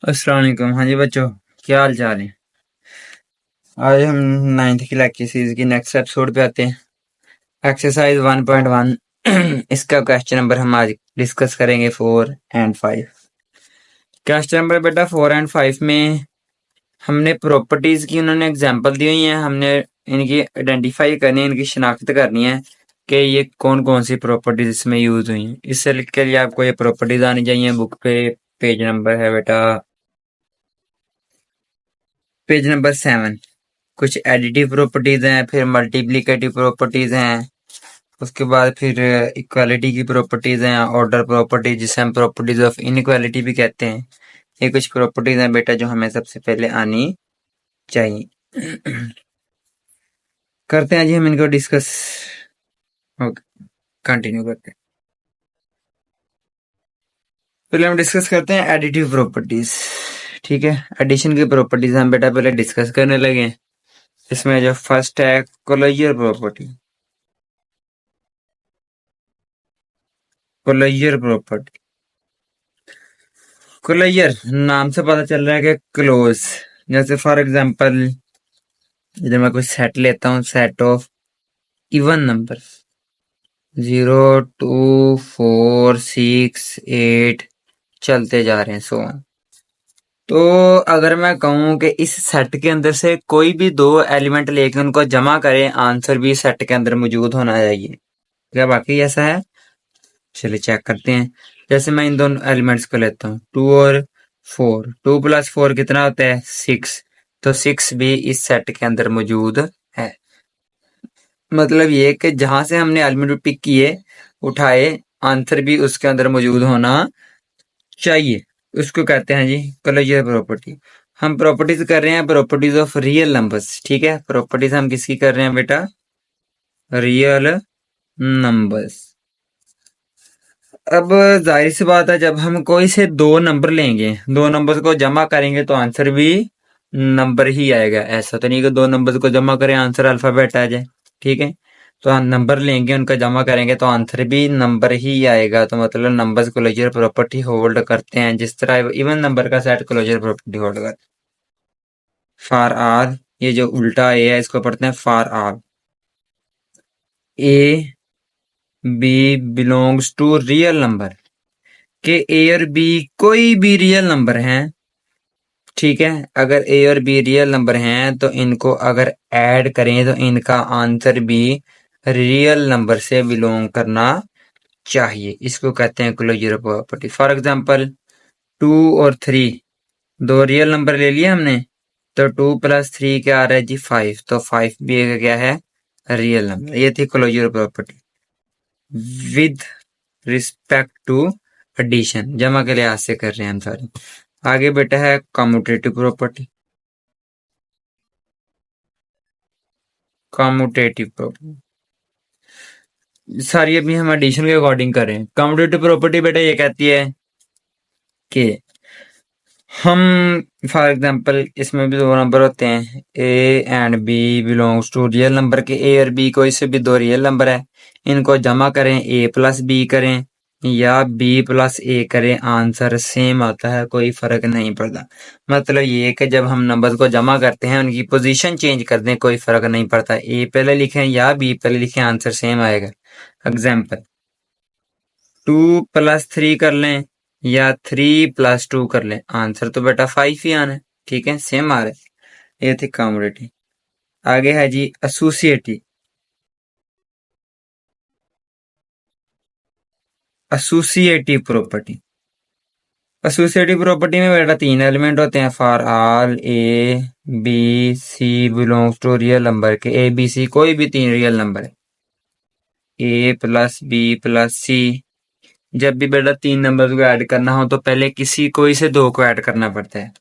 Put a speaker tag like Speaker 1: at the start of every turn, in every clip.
Speaker 1: अस्सलाम वालेकुम। हाँ जी बच्चों, क्या हाल चाल है। आज हम 9th की लेक्चर की नेक्स्ट एपिसोड पे आते हैं। एक्सरसाइज 1.1 इसका क्वेश्चन नंबर हम आज डिस्कस करेंगे 4 और 5। क्वेश्चन नंबर बेटा 4 और 5 में हमने प्रॉपर्टीज की उन्होंने एग्जांपल दी हुई हैं। हमने इनकी आइडेंटिफाई करनी है, इनकी शनाख्त करनी है कि ये कौन कौन सी प्रॉपर्टीज इसमें यूज हुई हैं। इससे के लिए आपको ये प्रॉपर्टीज आनी चाहिए। बुक पे पेज नंबर है बेटा, पेज नंबर 7। कुछ एडिटिव प्रॉपर्टीज हैं, फिर मल्टीप्लिकेटिव प्रॉपर्टीज हैं, उसके बाद फिर इक्वालिटी की प्रॉपर्टीज हैं, ऑर्डर प्रॉपर्टीज जिसे हम प्रॉपर्टीज ऑफ इनइक्वालिटी भी कहते हैं। ये कुछ प्रॉपर्टीज हैं बेटा जो हमें सबसे पहले आनी चाहिए। करते हैं जी हम इनको डिस्कस। ओके, कंटिन्यू करते हैं। पहले हम डिस्कस करते हैं एडिटिव प्रॉपर्टीज। ठीक है, एडिशन की प्रॉपर्टीज हम बेटा पहले डिस्कस करने लगे। इसमें जो फर्स्ट है कोलोइयर प्रॉपर्टी। कोलोइयर प्रॉपर्टी, कोलोइयर नाम से पता चल रहा है कि क्लोज। जैसे फॉर एग्जांपल इधर मैं कोई सेट लेता हूँ, सेट ऑफ इवन नंबर 0 2 4 6 8 चलते जा रहे हैं, सो ऑन। तो अगर मैं कहूँ कि इस सेट के अंदर से कोई भी दो एलिमेंट लेके उनको जमा करें, आंसर भी सेट के अंदर मौजूद होना चाहिए। क्या वाकई ऐसा है? चलिए चेक करते हैं। जैसे मैं इन दोनों एलिमेंट्स को लेता हूँ 2 और 4, 2 + 4 कितना होता है 6। तो 6 भी इस सेट के अंदर मौजूद है। मतलब ये कि जहां से हमने एलिमेंट पिक किए उठाए, आंसर भी उसके अंदर मौजूद होना चाहिए। उसको कहते हैं जी क्लोजर प्रॉपर्टी। हम प्रॉपर्टीज कर रहे हैं, प्रॉपर्टीज ऑफ रियल नंबर्स। ठीक है, प्रॉपर्टीज हम किसकी कर रहे हैं बेटा? Real numbers. अब जाहिर सी बात है, जब हम कोई से दो नंबर लेंगे, दो नंबर को जमा करेंगे तो आंसर भी नंबर ही आएगा। ऐसा तो नहीं कि दो नंबर को जमा करें आंसर अल्फाबेट आ जाए। ठीक है, तो हम नंबर लेंगे, उनका जमा करेंगे तो आंसर भी नंबर ही आएगा। तो मतलब नंबर्स क्लोजर प्रॉपर्टी होल्ड करते हैं, जिस तरह इवन नंबर का सेट क्लोजर प्रॉपर्टी होल्ड करते हैं। फॉर आर, ये जो उल्टा ए है इसको पढ़ते हैं for all. A B belongs to real number के ए और बी कोई भी रियल नंबर हैं। ठीक है, अगर ए और बी रियल नंबर हैं तो इनको अगर ऐड करें तो इनका आंसर भी रियल नंबर से बिलोंग करना चाहिए। इसको कहते हैं क्लोजर प्रॉपर्टी। फॉर एग्जांपल 2 और 3 दो रियल नंबर ले लिए हमने, तो 2 + 3 क्या आ रहा है जी 5। तो 5 भी एक क्या है? Real number. ये थी closure property with respect to addition, जमा के लिहाज से कर रहे हैं हम सारी। आगे बेटा है कम्यूटेटिव प्रॉपर्टी। कम्यूटेटिव प्रॉपर्टी सारी अभी हम एडिशन के अकॉर्डिंग कर रहे हैं। कम्यूटेटिव प्रॉपर्टी बेटा ये कहती है कि हम फॉर एग्जांपल इसमें भी दो नंबर होते हैं, A and B belongs to real number के ए और बी कोई से भी दो रियल नंबर है, इनको जमा करें ए प्लस बी करें या बी प्लस ए करें, आंसर सेम आता है, कोई फर्क नहीं पड़ता। मतलब ये कि जब हम नंबर को जमा करते हैं उनकी पोजीशन चेंज कर दें कोई फर्क नहीं पड़ता, ए पहले लिखें या बी पहले लिखें आंसर सेम आएगा। एग्जाम्पल 2 + 3 कर लें या 3 + 2 कर लें, आंसर तो बेटा 5 ही आना है। ठीक है, सेम आ रहा है। ये थी कम्यूटेटिव। आगे है जी associative. Associative property. Associative property में बेटा तीन एलिमेंट होते हैं। For all A B C belongs to real number के ए बी सी कोई भी तीन रियल नंबर है, ए प्लस बी प्लस सी। जब भी बेटा तीन नंबर को ऐड करना हो तो पहले किसी कोई से दो को ऐड करना पड़ता है।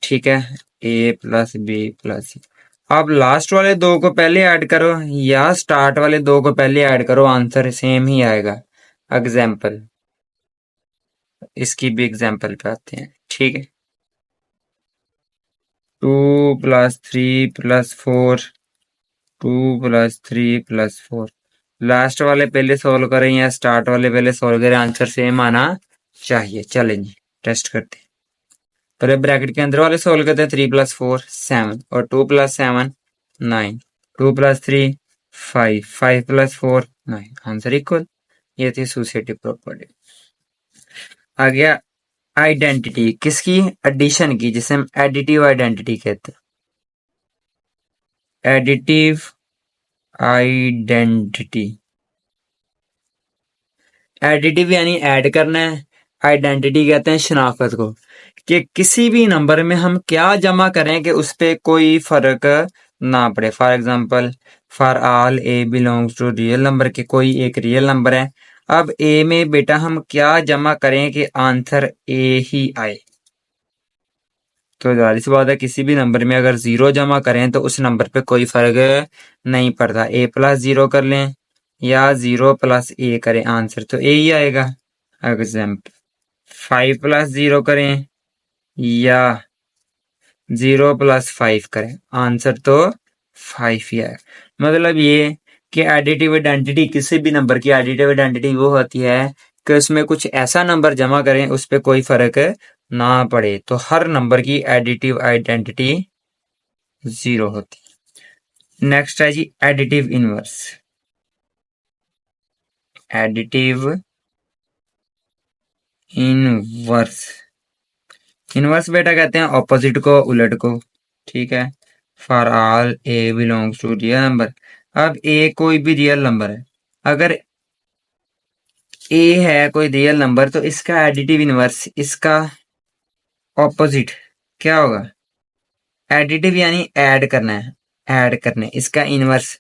Speaker 1: ठीक है, ए प्लस बी प्लस सी। अब लास्ट वाले दो को पहले ऐड करो या स्टार्ट वाले दो को पहले ऐड करो, आंसर सेम ही आएगा। एग्जाम्पल, इसकी भी एग्जाम्पल पे आते हैं। ठीक है, 2 + 3 + 4, 2 + 3 + 4। लास्ट वाले पहले सोल्व करें या स्टार्ट वाले पहले सोल्व करें, आंसर सेम आना चाहिए। चलें जी टेस्ट करते हैं। पहले ब्रैकेट के अंदर वाले सोल्व करते हैं। 3 + 4 7 और 2 + 7 9, 2 + 3 5, 5 + 4 9, आंसर इक्वल। ये थी एसोसिएटिव प्रॉपर्टी। आ गया आइडेंटिटी, किसकी? एडिशन की, जिसे हम एडिटिव आइडेंटिटी कहते हैं। एडिटिव आइडेंटिटी, एडिटिव यानी ऐड करना है, आइडेंटिटी कहते हैं शनाख्त को, कि किसी भी नंबर में हम क्या जमा करें कि उस पर कोई फर्क ना पड़े। For example, for all A belongs to real number, के कोई एक रियल नंबर है। अब ए में बेटा हम क्या जमा करें कि आंसर ए ही आए? तो जाहिर सी बात है, किसी भी नंबर में अगर 0 जमा करें तो उस नंबर पे कोई फर्क नहीं पड़ता। a+0 कर लें या 0+a करें, आंसर तो ए ही आएगा। एग्जाम्पल, 5+0 करें या 0+5 करें, आंसर तो 5 ही आएगा। मतलब ये कि एडिटिव आइडेंटिटी, किसी भी नंबर की एडिटिव आइडेंटिटी वो होती है कि उसमें कुछ ऐसा नंबर जमा करें उस पर कोई फर्क ना पड़े। तो हर नंबर की एडिटिव आइडेंटिटी 0 होती है। नेक्स्ट है जी additive inverse. Additive inverse, inverse बेटा कहते हैं ऑपोजिट को, उलट को, ठीक है। For all A belongs to real number. अब ए कोई भी रियल नंबर है, अगर ए है कोई रियल नंबर तो इसका एडिटिव इनवर्स, इसका ऑपोजिट क्या होगा? एडिटिव यानी ऐड करना है, ऐड करने, इसका इनवर्स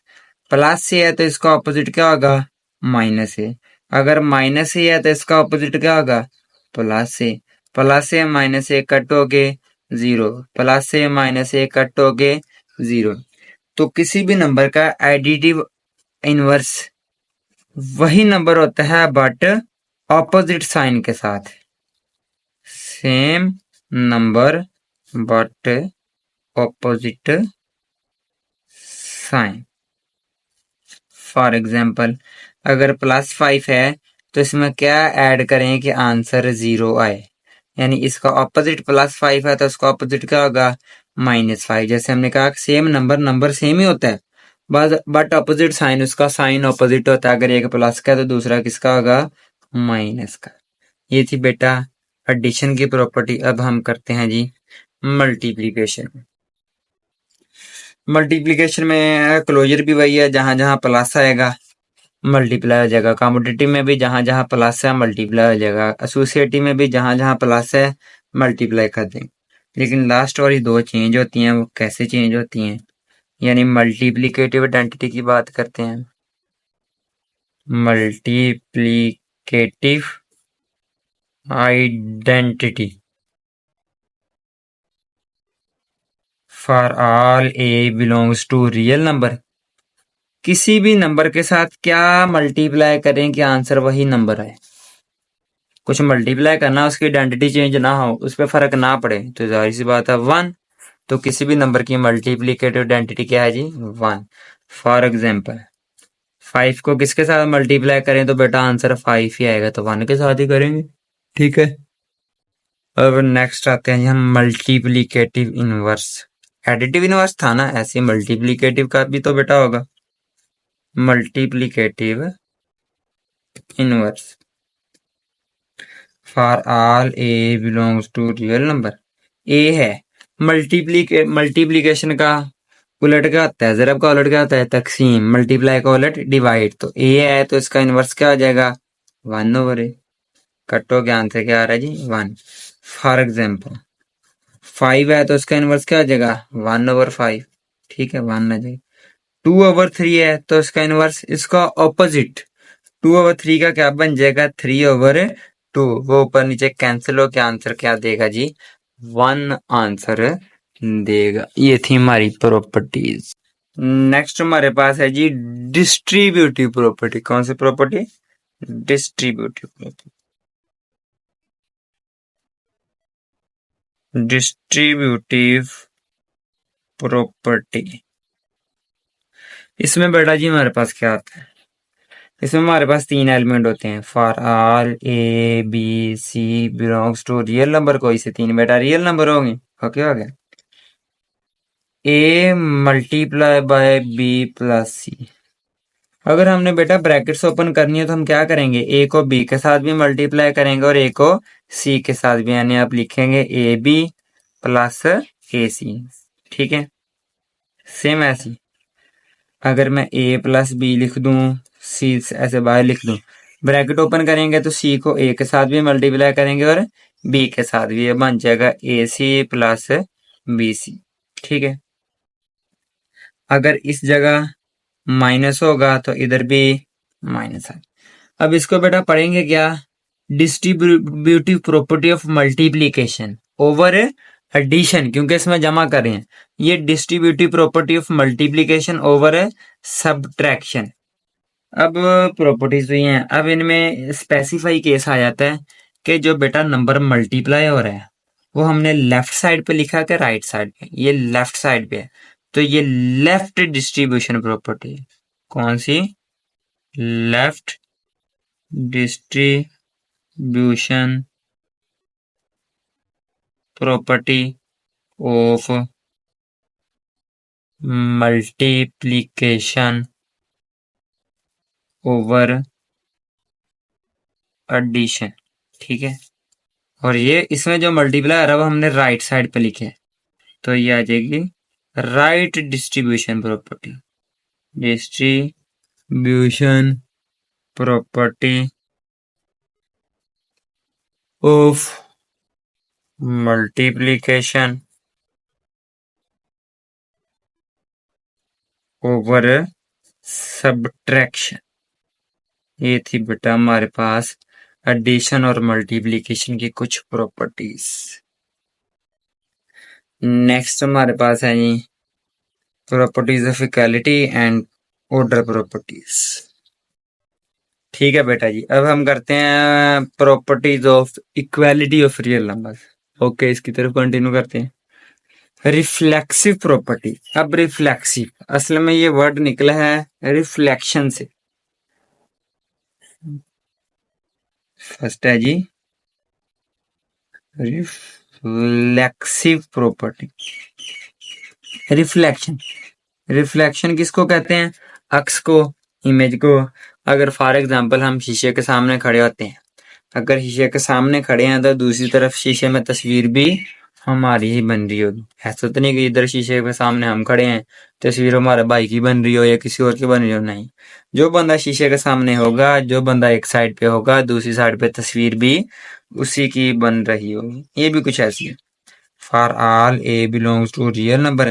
Speaker 1: प्लस से है तो इसका ऑपोजिट क्या होगा? माइनस से। अगर माइनस से है तो इसका ऑपोजिट क्या होगा? प्लस से। प्लस से माइनस से कट हो के 0, प्लस से माइनस से कट हो के 0। तो किसी भी नंबर का एडिटिव इनवर्स वही नंबर होता है बट ऑपोजिट साइन के साथ। Same number but opposite sign. For example, अगर +5 है तो इसमें क्या ऐड करें कि आंसर 0 आए? यानी इसका ऑपोजिट +5 है तो उसका ऑपोजिट क्या होगा? -5। जैसे हमने कहा सेम नंबर सेम ही होता है, बट ऑपोजिट साइन, उसका साइन ऑपोजिट होता है। अगर एक प्लस का है तो दूसरा किसका होगा? माइनस का। ये थी बेटा एडिशन की प्रॉपर्टी। अब हम करते हैं जी मल्टीप्लीकेशन। मल्टीप्लीकेशन में क्लोजर भी वही है, जहां जहां प्लस आएगा मल्टीप्लाई हो जाएगा। कॉम्पिटिटिव में भी जहां जहां प्लस है मल्टीप्लाई हो जाएगा। एसोसिएटिव में भी जहां जहां प्लस है मल्टीप्लाई कर देंगे। लेकिन लास्ट वाली दो चेंज होती हैं, वो कैसे चेंज होती हैं? यानी मल्टीप्लीकेटिव आइडेंटिटी की बात करते हैं। Multiplicative identity for all A belongs to real number. किसी भी नंबर के साथ क्या मल्टीप्लाई करें कि आंसर वही नंबर है? कुछ मल्टीप्लाई करना, उसकी आइडेंटिटी चेंज ना हो, उस पर फर्क ना पड़े, तो जाहिर सी बात है 1। तो किसी भी नंबर की मल्टीप्लीकेटिव आइडेंटिटी क्या है जी? 1। फॉर एग्जाम्पल, 5 को किसके साथ मल्टीप्लाई करें तो बेटा आंसर 5 ही आएगा, तो 1 के साथ ही करेंगे, ठीक है। अब नेक्स्ट आते हैं जी हम मल्टीप्लीकेटिव इनवर्स। एडिटिव इनवर्स था ना, ऐसे मल्टीप्लीकेटिव का भी तो बेटा होगा। Multiplicative inverse for all A belongs to real number. A है, मल्टीप्लीकेशन का उलट क्या होता है? ज़रब का उलट क्या होता है? तकसीम। मल्टीप्लाई का उलट डिवाइड। तो ए है तो इसका इनवर्स क्या हो जाएगा? 1/a। कटो के आंसर क्या आ रहा है जी? 1। फॉर एग्जाम्पल, 5 है तो इसका इनवर्स क्या हो जाएगा? 1/5, ठीक है, 1 आ जाएगा। 2/3 है तो इसका इनवर्स, इसका ऑपोजिट 2/3 का क्या बन जाएगा? 3/2। वो ऊपर नीचे कैंसिल हो के आंसर क्या देगा जी? 1 आंसर देगा। ये थी हमारी प्रॉपर्टीज। नेक्स्ट हमारे पास है जी डिस्ट्रीब्यूटिव प्रॉपर्टी। कौन सी property? Distributive property. Distributive property, इसमें बेटा जी हमारे पास क्या आता है? इसमें हमारे पास 3 एलिमेंट होते हैं। For all A B C belongs to real number, कोई से 3 बेटा रियल नंबर होंगे। ओके हो गया। ए मल्टीप्लाई बाय बी प्लस सी। अगर हमने बेटा ब्रैकेट्स ओपन करनी है तो हम क्या करेंगे, ए को बी के साथ भी मल्टीप्लाई करेंगे और ए को सी के साथ भी, यानी आप लिखेंगे ए बी प्लस ए सी। ठीक है, सेम ऐसी अगर मैं ए प्लस बी लिख दूं, सी ऐसे बाहर लिख दूं, ब्रैकेट ओपन करेंगे तो सी को ए के साथ भी मल्टीप्लाई करेंगे और बी के साथ भी, ये बन जाएगा ए सी प्लस बी सी। ठीक है, अगर इस जगह माइनस होगा तो इधर भी माइनस है। अब इसको बेटा पढ़ेंगे क्या, distributive property of multiplication over addition, क्योंकि इसमें जमा कर रहे हैं। ये distributive property of multiplication over subtraction. अब प्रॉपर्टीज हुई हैं, अब इनमें स्पेसिफाई केस आ जाता है कि जो बेटा नंबर मल्टीप्लाई हो रहा है वो हमने लेफ्ट साइड पे लिखा कि राइट साइड पे, ये लेफ्ट साइड पे है, तो ये लेफ्ट डिस्ट्रीब्यूशन प्रॉपर्टी। कौन सी, left distribution property of multiplication over addition. ठीक है, और ये इसमें जो मल्टीप्लाई आ रहा है वो हमने राइट साइड पे लिखे है, तो ये आ जाएगी right distribution property. Distribution property of multiplication over subtraction. ये थी बेटा हमारे पास एडिशन और मल्टीप्लीकेशन की कुछ प्रॉपर्टीज। नेक्स्ट हमारे पास है जी properties of equality and order properties. ठीक है बेटा जी, अब हम करते हैं properties of equality of real number. Okay, इसकी तरफ कंटिन्यू करते हैं। Reflexive property. अब रिफ्लेक्सिव, असल में ये वर्ड निकला है रिफ्लेक्शन से। फर्स्ट है जी रिफ्लेक्सिव प्रॉपर्टी। रिफ्लेक्शन, रिफ्लेक्शन किसको कहते हैं, अक्स को, इमेज को। अगर फॉर एग्जांपल हम शीशे के सामने खड़े होते हैं, अगर शीशे के सामने खड़े हैं तो दूसरी तरफ शीशे में तस्वीर भी हमारी ही बन रही होगी। ऐसा तो नहीं कि इधर शीशे के सामने हम खड़े हैं, तस्वीर हमारे भाई की बन रही हो या किसी और की बन रही हो, नहीं। जो बंदा शीशे के सामने होगा, जो बंदा एक साइड पे होगा, दूसरी साइड पे तस्वीर भी उसी की बन रही होगी। ये भी कुछ ऐसी है। For all A belongs to real number,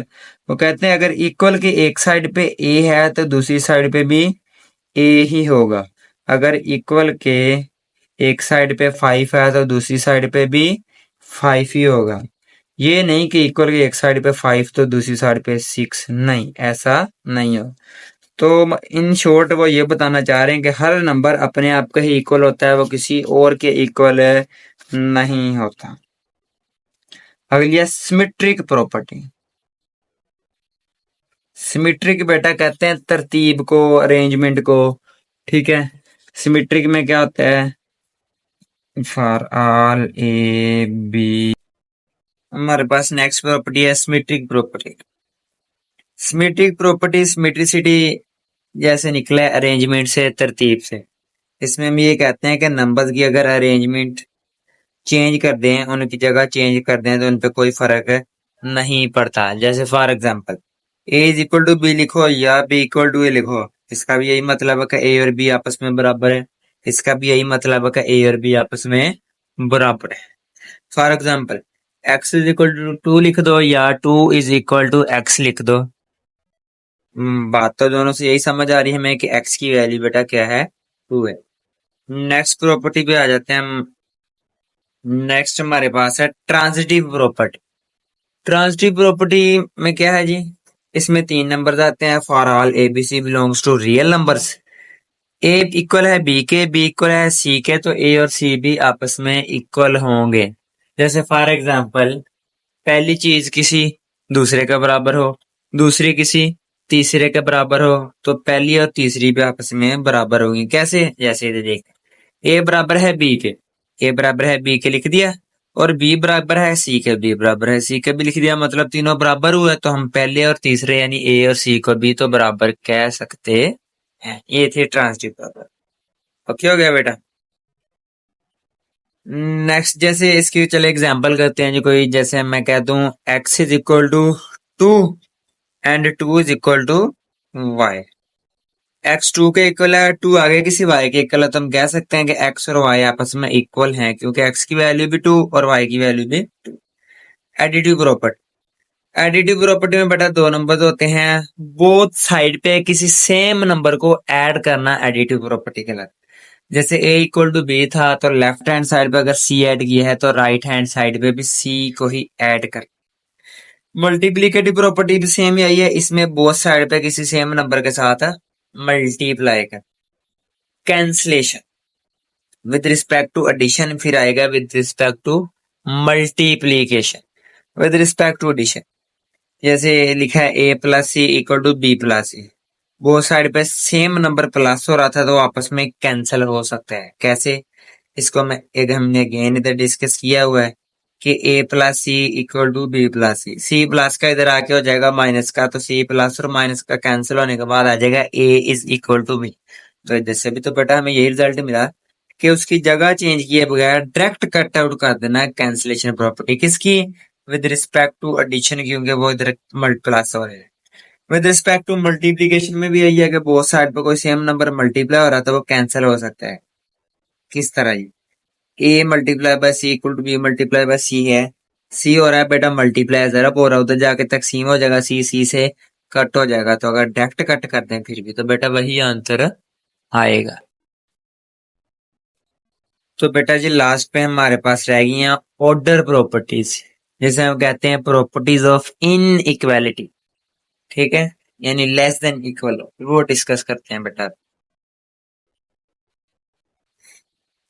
Speaker 1: वो कहते हैं अगर इक्वल के एक साइड पे ए है तो दूसरी साइड पे भी ए ही होगा। अगर इक्वल के एक साइड पे 5 है तो दूसरी साइड पे भी 5 ही होगा। ये नहीं कि इक्वल के एक साइड पे 5 तो दूसरी साइड पे 6, नहीं, ऐसा नहीं हो। तो इन शॉर्ट वो ये बताना चाह रहे हैं कि हर नंबर अपने आप का ही इक्वल होता है, वो किसी और के इक्वल नहीं होता। अगली है सिमेट्रिक प्रॉपर्टी। सिमेट्रिक बेटा कहते हैं तरतीब को, अरेंजमेंट को। ठीक है, सिमेट्रिक में क्या होता है, फॉर ऑल ए बी। हमारे पास नेक्स्ट प्रॉपर्टी है symmetric property. Symmetric property symmetricity जैसे निकले अरेंजमेंट से, तरतीब से। इसमें हम ये कहते हैं कि नंबर्स की अगर अरेंजमेंट चेंज कर दें, उनकी जगह चेंज कर दें तो उन पर कोई फर्क नहीं पड़ता। जैसे for example A is equal to B लिखो या बी इक्वल टू ए लिखो, इसका भी यही मतलब है कि ए और बी आपस में बराबर है। इसका भी यही मतलब है कि ए और बी आपस में बराबर है। For example X is equal to 2 लिख दो या 2 इज इक्वल टू एक्स लिख दो। बात तो दोनों से यही समझ आ रही है हमें कि एक्स की वैल्यू बेटा क्या है, 2 है। नेक्स्ट प्रॉपर्टी पे आ जाते हैं हम। नेक्स्ट हमारे पास है ट्रांजिटिव प्रॉपर्टी। ट्रांजिटिव प्रॉपर्टी में क्या है जी, इसमें 3 नंबर्स आते हैं। For all A B C belongs to real numbers. A equal है बी के, बी इक्वल है सी के, तो ए और सी भी आपस में इक्वल होंगे। जैसे फॉर एग्जांपल पहली चीज किसी दूसरे के बराबर हो, दूसरी किसी तीसरे के बराबर हो तो पहली और तीसरी भी आपस में बराबर होगी। कैसे? जैसे ये देख, ए बराबर है बी के, ए बराबर है बी के लिख दिया, और बी बराबर है सी के, बी बराबर है सी के भी लिख दिया। मतलब तीनों बराबर हुए तो हम पहले और तीसरे यानी ए और सी को भी तो बराबर कह सकते हैं। ये थे ट्रांजिटिव प्रॉपर्टी। ओके हो गया बेटा। नेक्स्ट जैसे इसकी चले एग्जांपल करते हैं। जो कोई जैसे मैं कह दूं x is equal to 2 and 2 is equal to y। x 2 के इक्वल है, 2 आगे किसी y के इक्वल है, तो हम कह सकते हैं कि x और y आपस में इक्वल हैं क्योंकि x की वैल्यू भी 2 और y की वैल्यू भी 2। एडिटिव प्रॉपर्टी, एडिटिव प्रॉपर्टी में बेटा दो नंबर होते हैं, बोथ साइड पे किसी सेम नंबर को ऐड करना एडिटिव प्रॉपर्टी कहलाता है। जैसे a इक्वल टू बी था तो लेफ्ट हैंड साइड पे अगर c ऐड किया है तो राइट हैंड साइड पे भी c को ही ऐड कर। मल्टीप्लिकेटिव प्रॉपर्टी भी सेम ही आई है, इसमें बोथ साइड पे किसी सेम नंबर के साथ मल्टीप्लाई कर। Cancellation with respect to addition, फिर आएगा with respect to multiplication. With respect to addition जैसे लिखा है a plus C equal to B plus c, वो साइड पे सेम नंबर प्लस हो रहा था तो आपस में कैंसिल हो सकता है। कैसे? इसको मैं एक हमने अगेन इधर डिस्कस किया हुआ है कि a plus C equal to B plus C, C plus का इधर आके हो जाएगा माइनस का, तो सी प्लस और माइनस का कैंसिल होने के बाद आ जाएगा a is equal to B. तो इधर से भी तो बेटा हमें यही रिजल्ट मिला कि उसकी जगह चेंज किए बगैर डायरेक्ट कट आउट कर देना कैंसिलेशन प्रॉपर्टी किसकी? विद रिस्पेक्ट टू एडिशन, क्योंकि वो इधर प्लस हो रहे हैं। विद रिस्पेक्ट टू मल्टीप्लीकेशन में भी यही है कि बहुत साइड पर कोई सेम नंबर मल्टीप्लाई हो रहा था वो कैंसिल हो सकता है। किस तरह? जी, a multiply by c equal to b multiply by c है, सी हो रहा है बेटा मल्टीप्लाई जरा हो रहा है, उधर जाके तकसीम हो जाएगा, सी सी से कट हो जाएगा, तो अगर डायरेक्ट कट करते हैं फिर भी तो बेटा वही आंसर आएगा। तो बेटा जी लास्ट पे हमारे पास रह गई हैं ऑर्डर प्रॉपर्टीज, जैसे हम कहते हैं प्रॉपर्टीज ऑफ इन इक्वालिटी, ठीक है, यानी लेस देन इक्वल, वो डिस्कस करते हैं बेटा।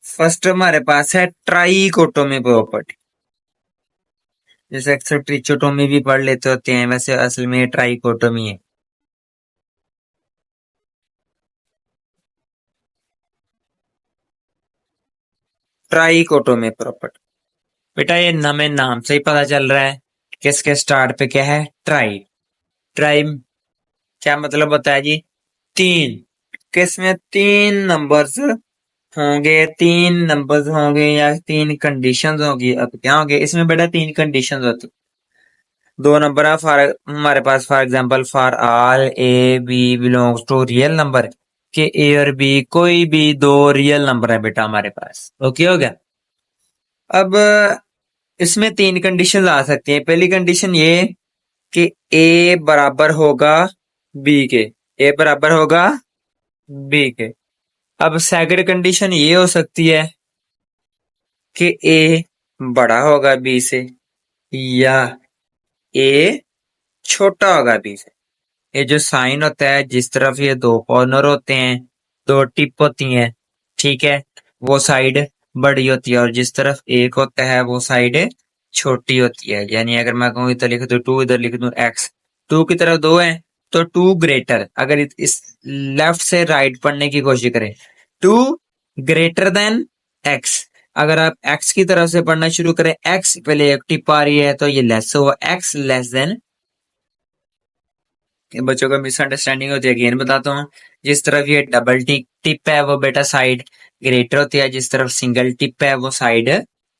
Speaker 1: फर्स्ट हमारे पास है ट्राइकोटोमी प्रॉपर्टी, जैसे अक्सर ट्रिचोटोमी भी पढ़ लेते होते हैं, वैसे असल में ट्राइकोटोमी है। ट्राइकोटोमी प्रॉपर्टी बेटा ये हमें नाम से ही पता चल रहा है किसके स्टार्ट पे क्या है, ट्राई। ट्राई क्या मतलब होता है जी? तीन, किसमें तीन नंबर्स होंगे, तीन नंबर्स होंगे या तीन कंडीशंस होगी। अब क्या होंगे इसमें बेटा? तीन कंडीशंस होती, दो नंबर है फॉर हमारे पास, for example for all a B belongs to real number, के ए और बी कोई भी दो रियल नंबर है बेटा हमारे पास। ओके हो गया। अब इसमें तीन कंडीशन आ सकती है। पहली कंडीशन ये कि ए बराबर होगा बी के, ए बराबर होगा बी के। अब सेकंड कंडीशन ये हो सकती है कि ए बड़ा होगा बी से या ए छोटा होगा बी से। ये जो साइन होता है जिस तरफ ये दो कॉर्नर होते हैं, दो टिप होती हैं, ठीक है, वो साइड बड़ी होती है और जिस तरफ एक होता है वो साइड छोटी होती है। यानी अगर मैं कहूँ इधर लिख दूं टू, इधर लिख दूं एक्स, टू की तरफ दो है तो टू ग्रेटर, अगर इस लेफ्ट से राइट पढ़ने की कोशिश करें, टू ग्रेटर देन एक्स। अगर आप एक्स की तरफ से पढ़ना शुरू करें, एक्स पहले एक टिप आ रही है तो ये लेस होगा, एक्स लेस देन। बच्चों का मिसअंडरस्टैंडिंग होती है, अगेन बताता हूँ। जिस तरफ ये डबल टिप है वो बेटा साइड ग्रेटर होती है, जिस तरफ सिंगल टिप है वो साइड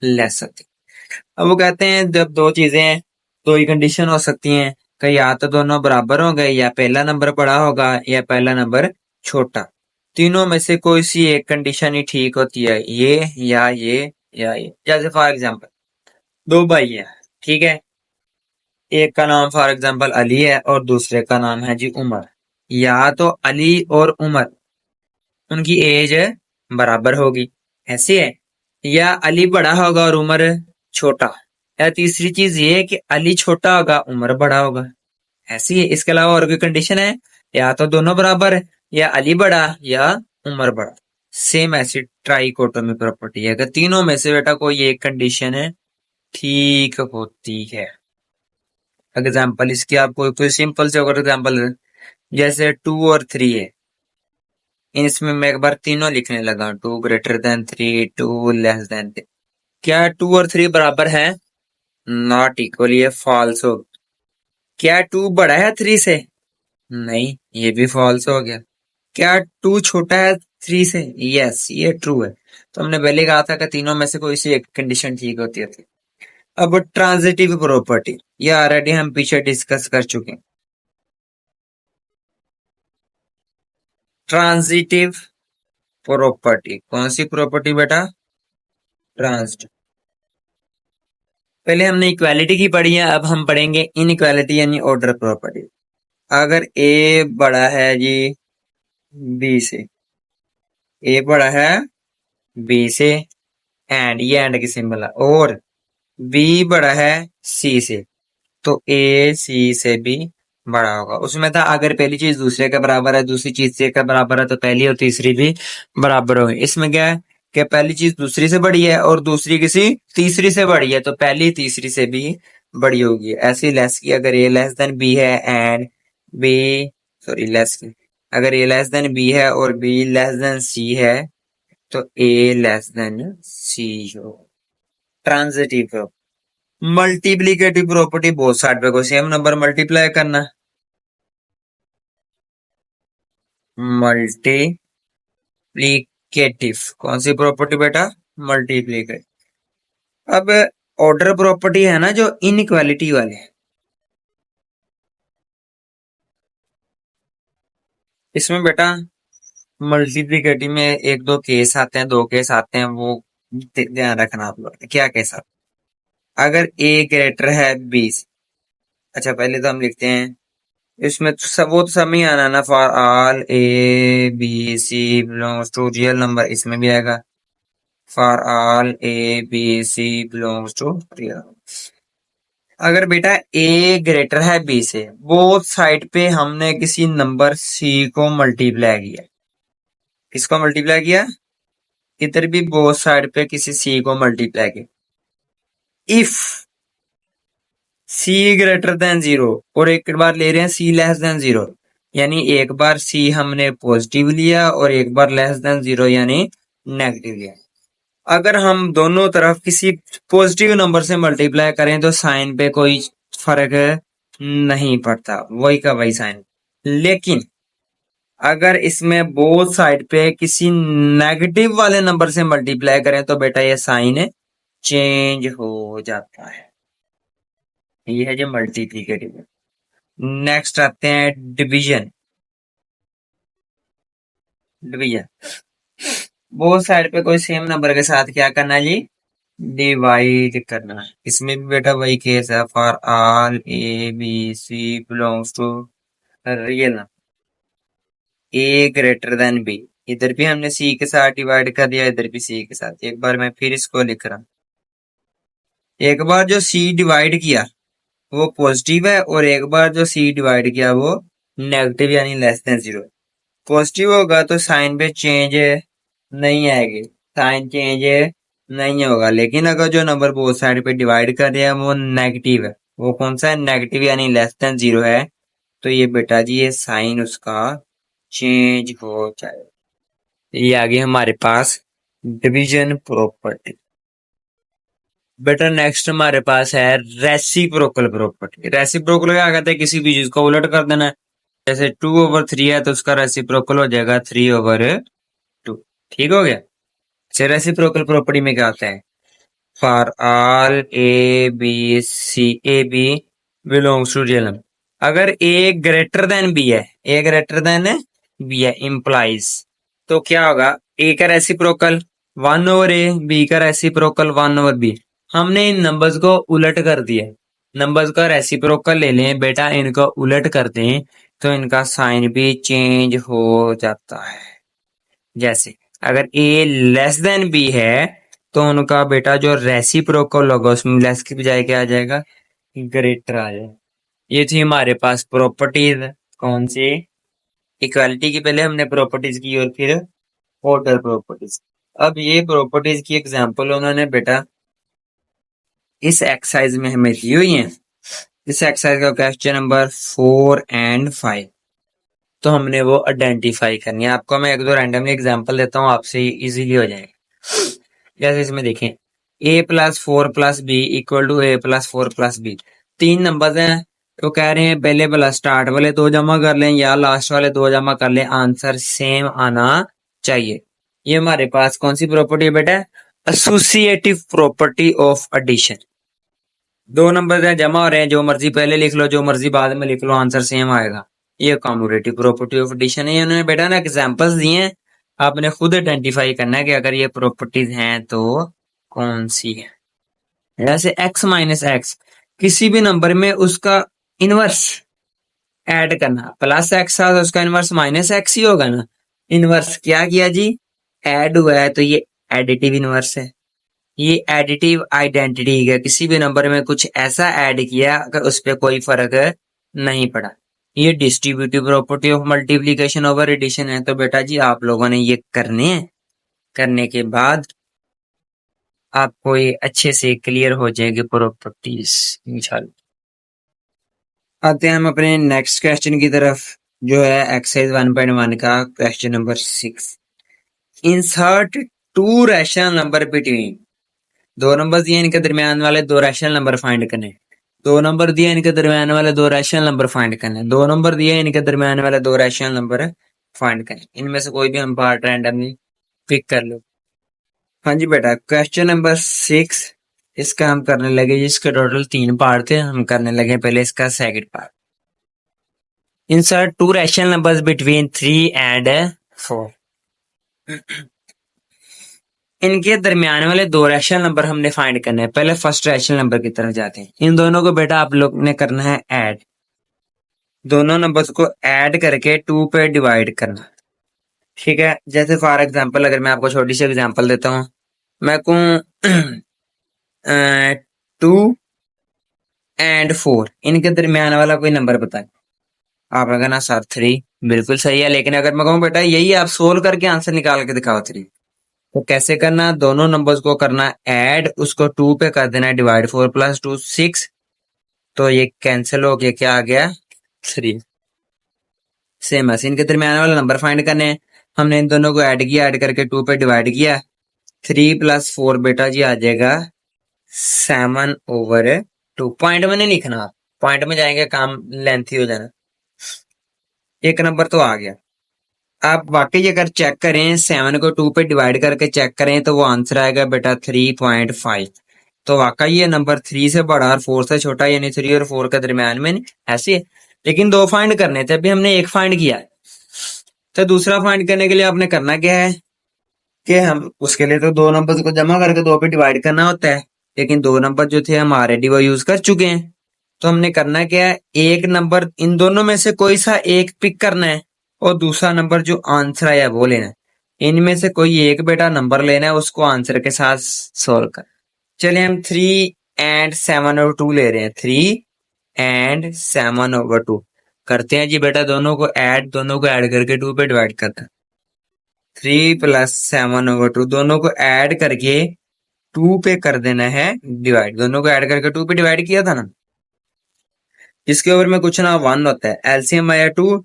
Speaker 1: लेस होती है। अब वो कहते हैं जब दो चीजें हैं, दो ही कंडीशन हो सकती हैं कि या तो दोनों बराबर हो गए या पहला नंबर बड़ा होगा या पहला नंबर छोटा। तीनों में से कोई सी एक कंडीशन ही ठीक होती है, ये या ये या ये। जैसे फॉर एग्जाम्पल दो भाई हैं, ठीक है, एक का नाम फॉर एग्जांपल अली है और दूसरे का नाम है जी उमर। या तो अली और उमर उनकी एज बराबर होगी, ऐसी है, या अली बड़ा होगा और उमर छोटा, या तीसरी चीज ये है कि अली छोटा होगा उमर बड़ा होगा, ऐसी है। इसके अलावा और कोई कंडीशन है? या तो दोनों बराबर है या अली बड़ा या उमर बड़ा। सेम ऐसी ट्राइकोटोमी प्रॉपर्टी है, अगर तीनों में से बेटा कोई एक कंडीशन है ठीक होती है। एग्जाम्पल इसकी आपको कोई सिंपल से अगर एग्जाम्पल जैसे 2 और 3 है, इसमें मैं एक बार तीनों लिखने लगा, 2 ग्रेटर देन 3, 2 लेस देन 3। क्या 2 और 3 बराबर है? नॉट इक्वल, ये फॉल्स हो। क्या 2 बड़ा है 3 से? नहीं, ये भी फॉल्स हो गया। क्या 2 छोटा है 3 से? यस, ये ट्रू है। तो हमने पहले कहा था कि तीनों में से कोई सी एक कंडीशन ठीक होती है। अब ट्रांजिटिव प्रॉपर्टी, ये ऑलरेडी हम पीछे डिस्कस कर चुके हैं। ट्रांजिटिव प्रॉपर्टी कौन सी प्रॉपर्टी बेटा? ट्रांजिटिव। पहले हमने इक्वालिटी की पढ़ी है, अब हम पढ़ेंगे इनइक्वालिटी यानी ऑर्डर प्रॉपर्टी। अगर ए बड़ा है जी बी से, ए बड़ा है बी से, एंड ये एंड की सिंबल है, और बी बड़ा है सी से, तो ए सी से भी बड़ा होगा। उसमें था अगर पहली चीज दूसरे के बराबर है, दूसरी चीज से का बराबर है, तो पहली और तीसरी भी बराबर होगी। इसमें क्या है कि पहली चीज दूसरी से बड़ी है और दूसरी किसी तीसरी से बड़ी है, तो पहली तीसरी से भी बड़ी होगी। ऐसे लेस की अगर ए लेस देन बी है एंड बी, सॉरी लेस की, अगर ए लेस देन बी है और बी लेस देन सी है, तो ए लेस देन सी हो। Transitive. Multiplicative property, both side पे को सेम नंबर मल्टीप्लाई करना। मल्टीप्लीकेटिव कौन सी प्रॉपर्टी बेटा? मल्टीप्लीकेटिव। अब ऑर्डर प्रॉपर्टी है ना जो इनइक्वालिटी वाले, इसमें बेटा मल्टीप्लीकेटिव में एक दो केस आते हैं, दो केस आते हैं, वो ध्यान रखना आप लोग। क्या केस आते हैं? अगर ए ग्रेटर है 20, अच्छा पहले तो हम लिखते हैं, इसमें तो सब वो तो सब ही आना ना, for all A B C belongs to real number, इसमें भी आएगा for all A B C belongs to real. अगर बेटा ए ग्रेटर है बी से, बोथ साइड पे हमने किसी नंबर सी को मल्टीप्लाई किया। किसको मल्टीप्लाई किया? इधर भी बोथ साइड पे किसी सी को मल्टीप्लाई किया। इफ सी ग्रेटर देन 0, और एक बार ले रहे हैं सी लेस देन 0, यानी एक बार सी हमने पॉजिटिव लिया और एक बार लेस देन 0 यानी नेगेटिव लिया। अगर हम दोनों तरफ किसी पॉजिटिव नंबर से मल्टीप्लाई करें तो साइन पे कोई फर्क नहीं पड़ता, वही का वही साइन। लेकिन अगर इसमें बोथ साइड पे किसी नेगेटिव वाले नंबर से मल्टीप्लाई करें तो बेटा ये साइन चेंज हो जाता है। ये है जो मल्टीप्लीकेटिव। नेक्स्ट आते हैं डिवीजन। डिवीजन, बोथ साइड पे कोई सेम नंबर के साथ क्या करना है जी? डिवाइड करना है। इसमें भी बेटा वही केस है, for all A B C belongs to real number, A greater than B. इधर भी हमने सी के साथ डिवाइड कर दिया, इधर भी सी के साथ। एक बार मैं फिर इसको लिख रहा हूं, एक बार जो सी डिवाइड किया वो पॉजिटिव है और एक बार जो सी डिवाइड किया वो नेगेटिव यानी लेस देन 0। पॉजिटिव होगा तो साइन पे चेंज नहीं आएगी, साइन चेंज नहीं होगा। लेकिन अगर जो नंबर बोथ साइड पे डिवाइड कर रहे हैं वो नेगेटिव है, वो कौन सा है? नेगेटिव यानी लेस देन 0 है, तो ये बेटा जी ये साइन उसका चेंज हो जाएगा। ये आ गई हमारे पास डिवीजन प्रॉपर्टी। बेटा नेक्स्ट हमारे पास है रेसिप्रोकल प्रॉपर्टी। रेसिप्रोकल क्या कहते हैं? किसी भी चीज को उलट कर देना है। जैसे 2/3 है तो उसका रेसिप्रोकल हो जाएगा 3/2। ठीक हो गया। अच्छा, रेसिप्रोकल प्रॉपर्टी में क्या होता है? For all A B C, A B belongs to real number, अगर ए ग्रेटर देन बी है, ए ग्रेटर देन बी है इंप्लाइज, तो क्या होगा? ए का रेसिप्रोकल 1/a, बी का रेसिप्रोकल 1/b। हमने इन नंबर्स को उलट कर दिया, नंबर्स का रेसिप्रोकल ले लें बेटा, इनको उलट कर दें तो इनका साइन भी चेंज हो जाता है। जैसे अगर ए लेस देन बी है तो उनका बेटा जो रेसिप्रोकल होगा उसमें लेस की बजाय क्या आ जाएगा? ग्रेटर आ जाएगा। ये थी हमारे पास प्रॉपर्टीज। कौन सी? इक्वालिटी की पहले हमने प्रॉपर्टीज की और फिर ऑर्डर प्रॉपर्टीज। अब ये प्रॉपर्टीज की एग्जांपल उन्होंने बेटा इस एक्सरसाइज में हमें दी हुई है। इस एक्सरसाइज का क्वेश्चन नंबर 4 एंड 5। तो हमने वो आइडेंटिफाई करनी है। आपको मैं एक दो रैंडमली एग्जांपल देता हूँ, आपसे इजीली हो जाएगा। जैसे इसमें देखें, a plus four plus B equal to A plus four plus B, तीन नंबर हैं। तो कह रहे हैं पहले वाला स्टार्ट वाले दो जमा कर लें या लास्ट वाले दो जमा कर लें, आंसर सेम आना चाहिए। ये हमारे पास कौन सी प्रॉपर्टी है बेटा? Associative property of addition. दो नंबर हैं जमा हो रहे हैं, जो मर्जी पहले लिख लो जो मर्जी बाद में लिख लो, आंसर सेम आएगा। ये कॉम्यूटेटिव प्रॉपर्टी ऑफ एडिशन है। उन्होंने बेटा ना एग्जांपल्स दिए हैं, आपने खुद आइडेंटिफाई करना है कि अगर ये प्रॉपर्टीज हैं तो कौन सी है। जैसे x माइनस एक्स, किसी भी नंबर में उसका इनवर्स ऐड करना, प्लस एक्स था तो उसका इनवर्स माइनस एक्स ही होगा ना। इनवर्स क्या किया जी? ऐड हुआ है तो ये एडिटिव इनवर्स है। ये एडिटिव आइडेंटिटी है, किसी भी नंबर में कुछ ऐसा ऐड किया अगर उस पर कोई फर्क नहीं पड़ा। ये distributive property of multiplication over addition है। तो बेटा जी आप लोगों ने ये करने हैं, करने के बाद आपको ये अच्छे से क्लियर हो जाएगी प्रॉपर्टीज इंशाल्लाह। आते हैं हम अपने नेक्स्ट क्वेश्चन की तरफ, जो है एक्सरसाइज 1.1 का question number 6। Insert to rational number between, दो नंबर दिए इनके दरमियान वाले दो रैशनल नंबर फाइंड करने। दो नंबर दिए इनके दरमियान वाले दो रैशनल नंबर फाइंड करने। दो नंबर दिए इनके दरमियान वाले दो रैशनल नंबर फाइंड करने। इनमें से कोई भी हम पार्ट रैंडमली पिक कर लो। हाँ जी बेटा, क्वेश्चन नंबर 6 इसका हम करने लगे, जिसके टोटल 3 पार्ट थे। हम करने लगे पहले इसका second part. Insert to rational numbers between 3 and 4। इनके दरमियान वाले दो रैशनल नंबर हमने फाइंड करने हैं। पहले फर्स्ट रैशनल नंबर की तरफ जाते हैं। इन दोनों को बेटा आप लोग ने करना है ऐड, दोनों नंबर्स को ऐड करके 2 पे डिवाइड करना। ठीक है, जैसे फॉर एग्जांपल अगर मैं आपको छोटी सी एग्जांपल देता हूँ, मैं कहूँ 2 एंड 4, इनके दरमियान वाला कोई नंबर बताए। आप कहना सर 3, बिल्कुल सही है। लेकिन अगर मैं कहूँ बेटा यही आप सोल्व करके आंसर निकाल के दिखाओ 3, तो कैसे करना? दोनों नंबर्स को करना ऐड, उसको 2 पे कर देना डिवाइड, 4 प्लस 2 6, तो ये कैंसिल हो गया, क्या आ गया? 3। सेम है, इनके दरमियान वाला नंबर फाइंड करने हैं। हमने इन दोनों को ऐड किया, ऐड करके 2 पे डिवाइड किया। 3 प्लस 4 बेटा जी आ जाएगा 7/2। पॉइंट में नहीं लिखना, पॉइंट में जाएंगे काम लेंथी हो जाना। एक नंबर तो आ गया। आप वाकई अगर चेक करें 7 को 2 पे डिवाइड करके चेक करें तो वो आंसर आएगा बेटा 3.5। तो वाकई ये नंबर 3 से बड़ा और 4 से छोटा, यानी 3 और 4 के दरमियान में ऐसे है। लेकिन दो फाइंड करने थे, अभी हमने एक फाइंड किया है। तो दूसरा फाइंड करने के लिए आपने करना क्या है कि हम उसके लिए तो दो नंबर को जमा करके 2 पे डिवाइड करना होता है। लेकिन दो नंबर जो थे हम ऑलरेडी वो यूज कर चुके हैं। तो हमने करना क्या है, एक नंबर इन दोनों में से कोई सा एक पिक करना है और दूसरा नंबर जो आंसर आया वो लेना है। इनमें से कोई एक बेटा नंबर लेना है, उसको आंसर के साथ सोल्व कर। चलिए हम 3 and 7/2 ले रहे हैं। 3 and 7/2 करते हैं जी बेटा, दोनों को ऐड करके 2 पे डिवाइड करते हैं। 3 प्लस 7/2 दोनों को ऐड करके 2 पे कर देना है डिवाइड। दोनों को ऐड करके 2 पे डिवाइड किया था ना, इसके ऊपर में कुछ ना 1 होता है। एलसीएम आया 2,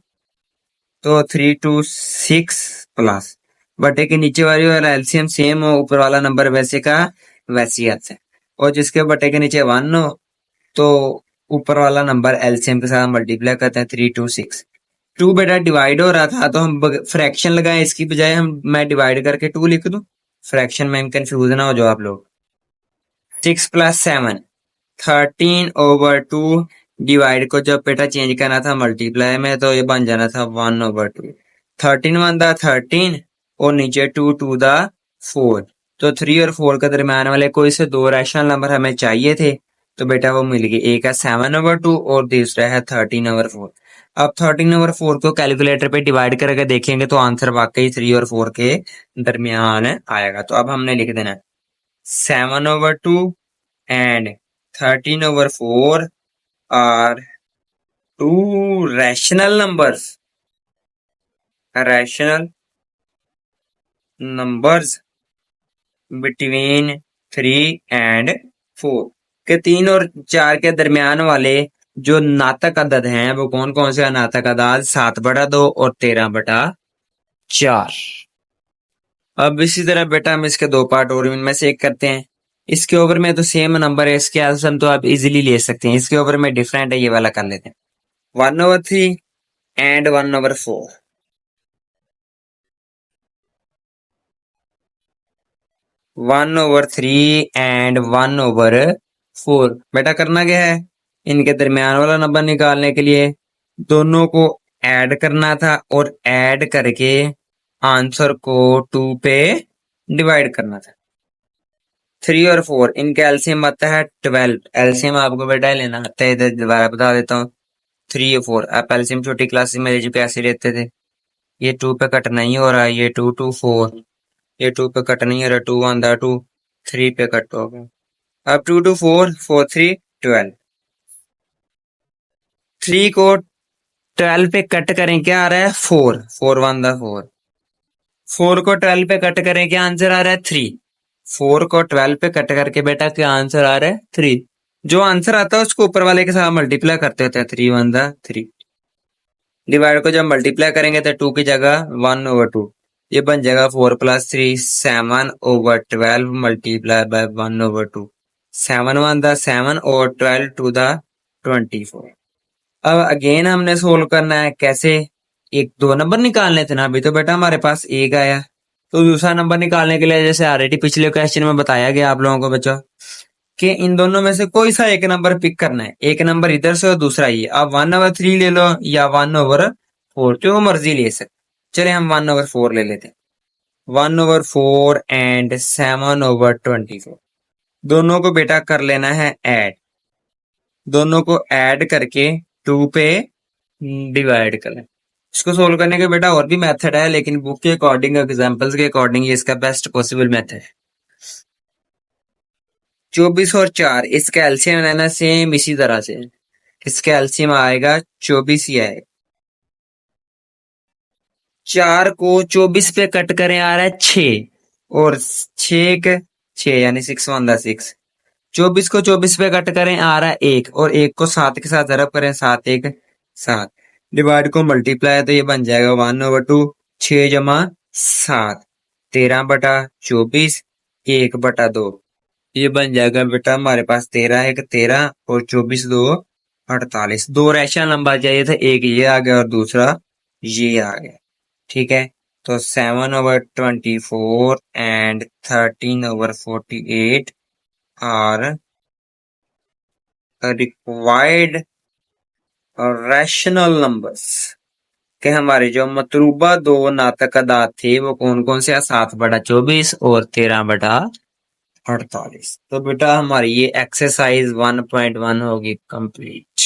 Speaker 1: तो 3 2 6 प्लस बटे के नीचे वाला एलसीएम सेम हो, ऊपर वाला नंबर वैसे का वैसे ही आता है। और जिसके बटे के नीचे 1 हो तो ऊपर वाला नंबर एलसीएम के साथ मल्टीप्लाई करते हैं। 3 2 6, 2 बेटा डिवाइड हो रहा था तो हम फ्रैक्शन लगाए, इसकी बजाय मैं डिवाइड करके 2 लिख दूं, फ्रैक्शन में कंफ्यूज ना हो जो आप लोग। 6 प्लस 7 13/2, डिवाइड को जब बेटा चेंज करना था मल्टीप्लाई में तो ये बन जाना था 1/2। 13 1 दा 13 और नीचे 2 2 दा 4। तो 3 और 4 के दरम्यान वाले कोई से दो रैशनल नंबर हमें चाहिए थे, तो बेटा वो मिल गए। एक है 7/2 और दूसरा है 13/4। अब 13/4 को कैलकुलेटर पे डिवाइड करके देखेंगे तो आंसर वाकई 3 और 4 के दरमियान आएगा। तो अब हमने लिख देना 7/2 and 13/4 are two rational numbers between 3 and 4 के 3 और 4 के दरमियान वाले जो नातक अदद हैं वो कौन कौन से नातक अदाद 7/2 और 13/4। अब इसी तरह बेटा हम इसके दो पार्ट और इनमें से एक करते हैं। इसके ऊपर में तो सेम नंबर है, इसके एलसीएम तो आप इजीली ले सकते हैं। इसके ऊपर में डिफरेंट है, ये वाला कर लेते हैं। 1/3 एंड 1/4। 1/3 एंड 1/4 बेटा करना क्या है, इनके दरमियान वाला नंबर निकालने के लिए दोनों को ऐड करना था और ऐड करके आंसर को 2 पे डिवाइड करना था। 3 और 4 इनका एलसीएम आता है 12। एलसीएम आपको बेटा लेना आता है, इधर दोबारा बता देता हूँ। 3 और 4 आप एलसीएम छोटी क्लासेस में जो कैसे लेते थे, ये 2 पे कट नहीं हो रहा, ये 2 2 4, ये 2 पे कट नहीं हो रहा, 2 1 2, 3 पे कट हो गया। अब 2 2 4 4 3 12। 3 को 12 पे कट करें क्या आ रहा है 4, 4 1 4। 4 को 12 पे कट करें क्या आंसर आ रहा है 3। 4 को 12 पे कट करके बेटा क्या आंसर आ रहा है 3। जो आंसर आता है उसको ऊपर वाले के साथ मल्टीप्लाई करते होते हैं। 3 1 3। डिवाइड को जब मल्टीप्लाई करेंगे तो 2 की जगह 1/2, ये बन जाएगा 4 + 3 7/12 मल्टीप्लाई बाय 1/2। 7 1 7 और 12 2 24। अब अगेन हमने सोल्व करना है कैसे, एक दो नंबर निकालने थे ना, अभी तो बेटा हमारे पास एक आया, तो दूसरा नंबर निकालने के लिए जैसे ऑलरेडी पिछले क्वेश्चन में बताया गया आप लोगों को बच्चों कि इन दोनों में से कोई सा एक नंबर पिक करना है। एक नंबर इधर से और दूसरा ये, आप 1/3 ले लो या 1/4, जो मर्जी ले सकते। चले हम 1/4 ले लेते हैं। 1/4 एंड 7/24 दोनों को बेटा कर लेना है ऐड। दोनों को ऐड करके 2 पे डिवाइड कर लें। इसको सोल्व करने के बेटा और भी मेथड है, लेकिन बुक के अकॉर्डिंग एग्जांपल्स के अकॉर्डिंग ये इसका बेस्ट पॉसिबल मेथड है। 24 और 4 इसका एलसीएम लेना सेम इसी तरह से। इसका एलसीएम आएगा 24 ही आएगा। 4 को 24 पे कट करें आ रहा है 6 और 6 के 6 यानी 6 1 6। 24 को 24 पे कट करें आ रहा है 1 और 1 को 7 के साथ ज़रब करें 7 1 7। डिवाइड को मल्टीप्लाई तो ये बन जाएगा 1/2 6 जमा 7 13/24 1/2। ये बन जाएगा बेटा हमारे पास 13 1 13 और 24 2 48। दो रैशनल नंबर चाहिए था, एक ये आ गया और दूसरा ये आ गया। ठीक है, तो 7/24 and 13/48 are required rational numbers के हमारे जो मतलूबा दो नातक अदाद थे वो कौन कौन से, 7/24 और 13/48। तो बेटा हमारी ये एक्सरसाइज 1.1 होगी कंप्लीट।